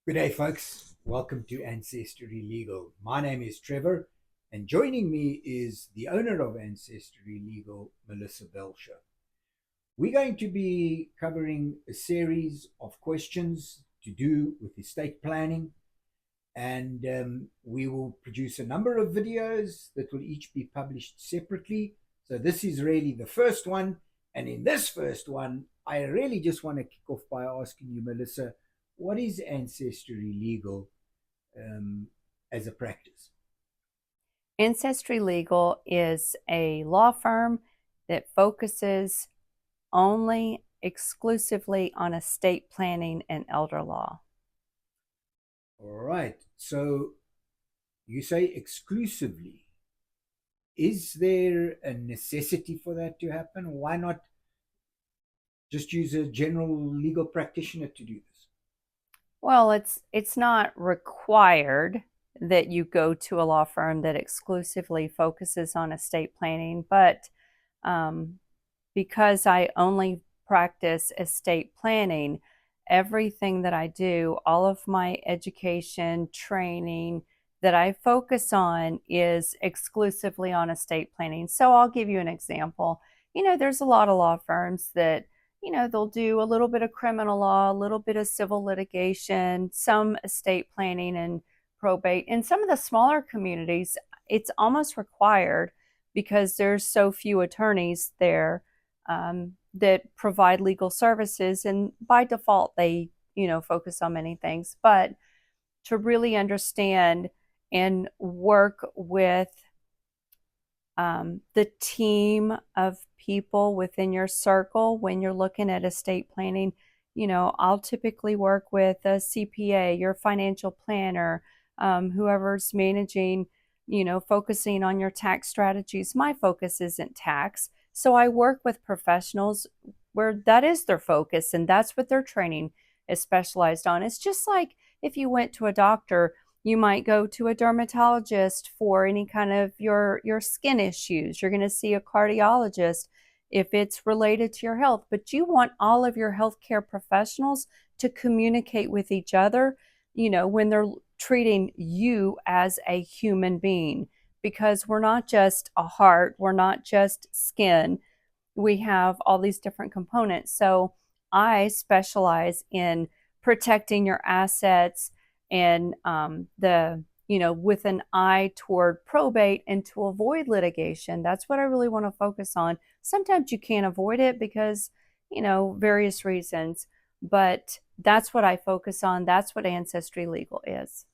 Good day, folks. Welcome to Ancestry Legal. My name is Trevor, and joining me is the owner of Ancestry Legal, Melissa Belcher. We're going to be covering a series of questions to do with estate planning, and we will produce a number of videos that will each be published separately. So, this is really the first one, and in this first one, I really just want to kick off by asking you, Melissa, what is Ancestry Legal um, as a practice? Ancestry Legal is a law firm that focuses only exclusively on estate planning and elder law. All right. So you say exclusively. Is there a necessity for that to happen? Why not just use a general legal practitioner to do this? Well, it's not required that you go to a law firm that exclusively focuses on estate planning, but um, because I only practice estate planning, everything that I do, all of my education, training that I focus on is exclusively on estate planning. So I'll give you an example. There's a lot of law firms that, they'll do a little bit of criminal law, a little bit of civil litigation, some estate planning and probate. In some of the smaller communities, it's almost required because there's so few attorneys there that provide legal services, and by default they focus on many things. But to really understand and work with the team of people within your circle when you're looking at estate planning, I'll typically work with a CPA, your financial planner, whoever's managing, focusing on your tax strategies. My focus isn't tax, so I work with professionals where that is their focus and that's what their training is specialized on. It's just like if you went to a doctor, you might go to a dermatologist for any kind of your skin issues. You're going to see a cardiologist if it's related to your health, but you want all of your healthcare professionals to communicate with each other, when they're treating you as a human being, because we're not just a heart, we're not just skin, we have all these different components. So I specialize in protecting your assets and with an eye toward probate and to avoid litigation. That's what I really want to focus on. Sometimes you can't avoid it because, various reasons, but that's what I focus on. That's what Ancestry Legal is.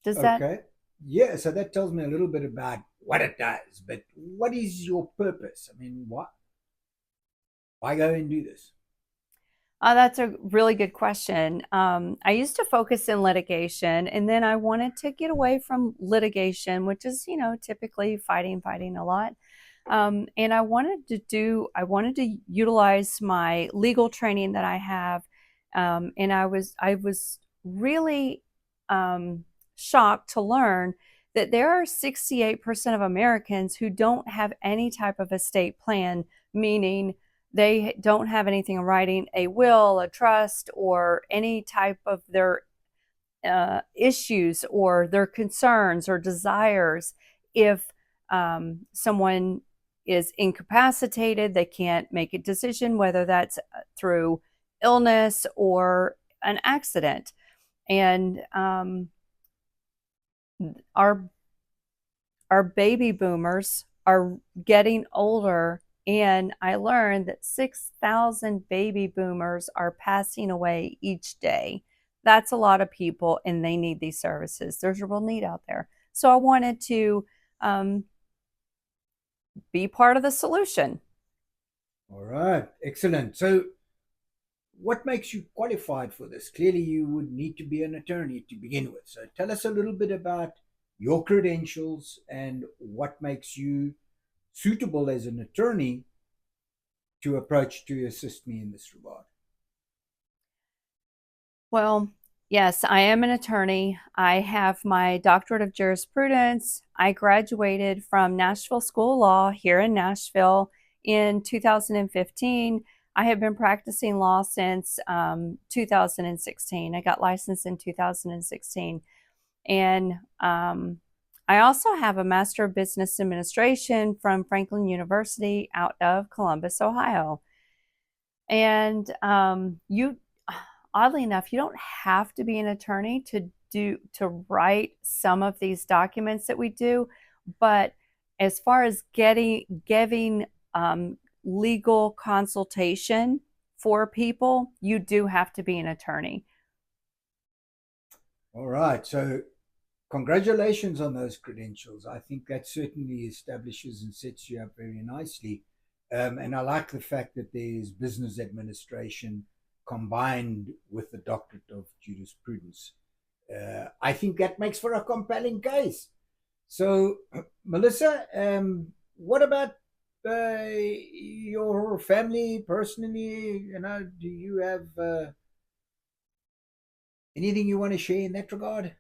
Does that Okay. Yeah. So that tells me a little bit about what it does, but what is your purpose? I mean, why go and do this? That's a really good question. I used to focus in litigation, and then I wanted to get away from litigation, which is, typically fighting a lot. And I wanted to utilize my legal training that I have. And I was really shocked to learn that there are 68% of Americans who don't have any type of estate plan, meaning they don't have anything in writing, a will, a trust, or any type of their issues or their concerns or desires. If someone is incapacitated, they can't make a decision, whether that's through illness or an accident. And our our baby boomers are getting older, and I learned that 6,000 baby boomers are passing away each day. That's a lot of people, and they need these services. There's a real need out there. So I wanted to um, be part of the solution. All right. Excellent. So what makes you qualified for this? Clearly, you would need to be an attorney to begin with. So tell us a little bit about your credentials and what makes you suitable as an attorney to approach to assist me in this regard. Well, yes, I am an attorney. I have my doctorate of jurisprudence. I graduated from Nashville School of Law here in Nashville in 2015. I have been practicing law since 2016. I got licensed in 2016. And I also have a Master of Business Administration from Franklin University out of Columbus, Ohio. And oddly enough, you don't have to be an attorney to write some of these documents that we do, but as far as giving legal consultation for people, you do have to be an attorney. All right. So congratulations on those credentials. I think that certainly establishes and sets you up very nicely. And I like the fact that there's business administration combined with the doctorate of jurisprudence. I think that makes for a compelling case. So, Melissa, what about your family personally? Do you have anything you want to share in that regard?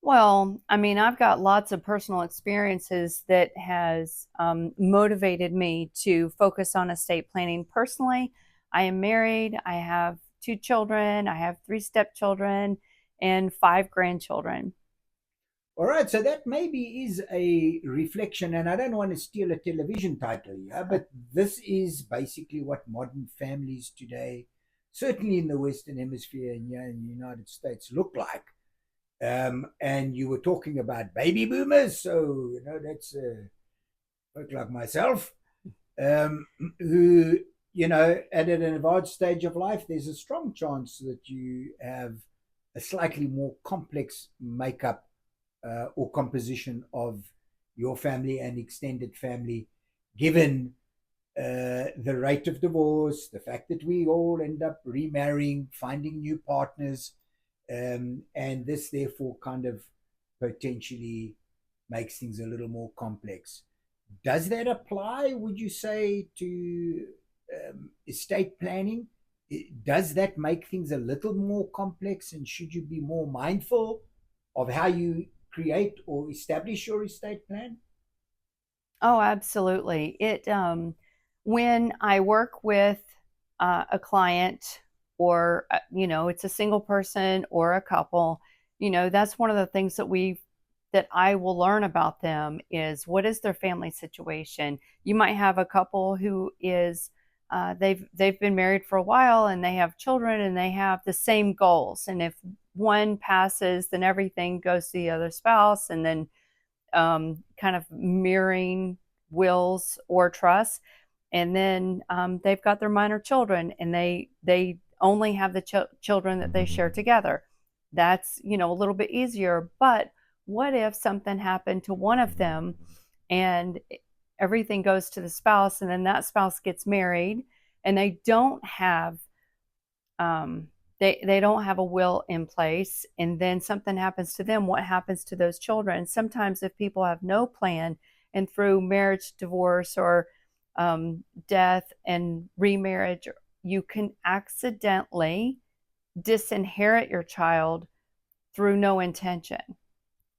Well, I mean, I've got lots of personal experiences that has motivated me to focus on estate planning. Personally, I am married. I have 2 children. I have 3 stepchildren and 5 grandchildren. All right, so that maybe is a reflection, and I don't want to steal a television title here, but this is basically what modern families today, certainly in the Western Hemisphere and here in the United States, look like. And you were talking about baby boomers, so that's folk like myself, who at an advanced stage of life, there's a strong chance that you have a slightly more complex makeup or composition of your family and extended family, given the rate of divorce, the fact that we all end up remarrying, finding new partners, and this therefore kind of potentially makes things a little more complex. Does that apply, would you say, to estate planning? Does that make things a little more complex, and should you be more mindful of how you create or establish your estate plan? Oh, absolutely. When I work with a client, or it's a single person or a couple, that's one of the things that I will learn about them is what is their family situation. You might have a couple who is they've been married for a while and they have children and they have the same goals. And if one passes, then everything goes to the other spouse, and then kind of mirroring wills or trusts. And then they've got their minor children, and they only have the children that they share together. That's a little bit easier. But what if something happened to one of them, and everything goes to the spouse, and then that spouse gets married, and they don't have they don't have a will in place, and then something happens to them? What happens to those children? Sometimes if people have no plan, and through marriage, divorce, or death and remarriage, you can accidentally disinherit your child through no intention.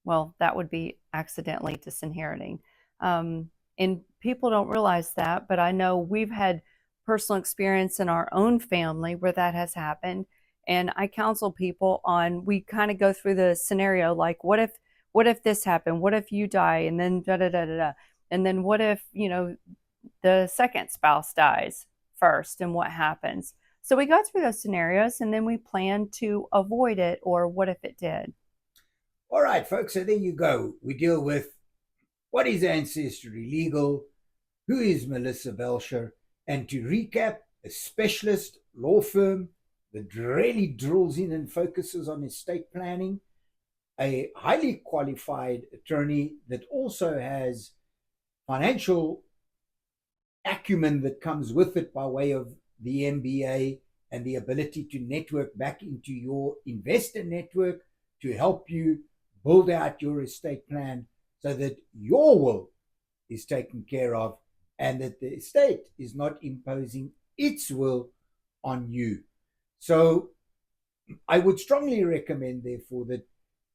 Well, that would be accidentally disinheriting. And people don't realize that, but I know we've had personal experience in our own family where that has happened. And I counsel people on, we kind of go through the scenario, like, what if this happened? What if you die? And then da da da da da. And then what if, the second spouse dies first, and what happens? So we go through those scenarios, and then we plan to avoid it, or what if it did? All right, folks, so there you go. We deal with what is Ancestry Legal, who is Melissa Belcher, and to recap, a specialist law firm that really drills in and focuses on estate planning, a highly qualified attorney that also has financial acumen that comes with it by way of the MBA and the ability to network back into your investor network to help you build out your estate plan so that your will is taken care of and that the estate is not imposing its will on you. So I would strongly recommend, therefore, that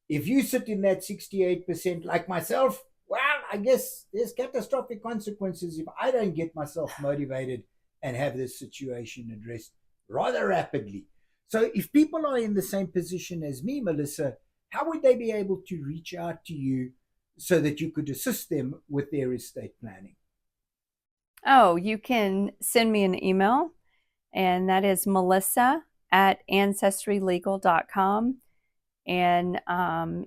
if you sit in that 68% like myself, well, I guess there's catastrophic consequences if I don't get myself motivated and have this situation addressed rather rapidly. So if people are in the same position as me, Melissa, how would they be able to reach out to you so that you could assist them with their estate planning? Oh, you can send me an email, and that is melissa@ancestrylegal.com. And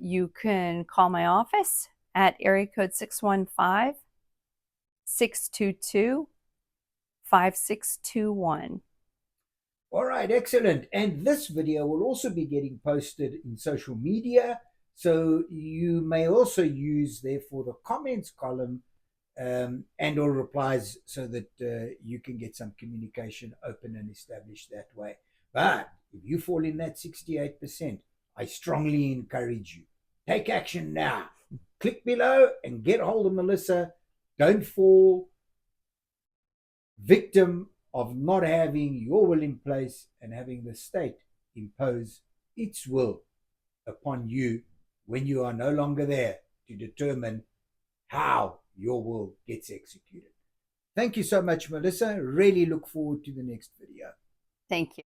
you can call my office at area code 615-622-5621. All right, excellent. And this video will also be getting posted in social media. So you may also use, therefore, the comments column and or replies so that you can get some communication open and established that way. But if you fall in that 68%, I strongly encourage you. Take action now. Click below and get hold of Melissa. Don't fall victim of not having your will in place and having the state impose its will upon you when you are no longer there to determine how your will gets executed. Thank you so much, Melissa. Really look forward to the next video. Thank you.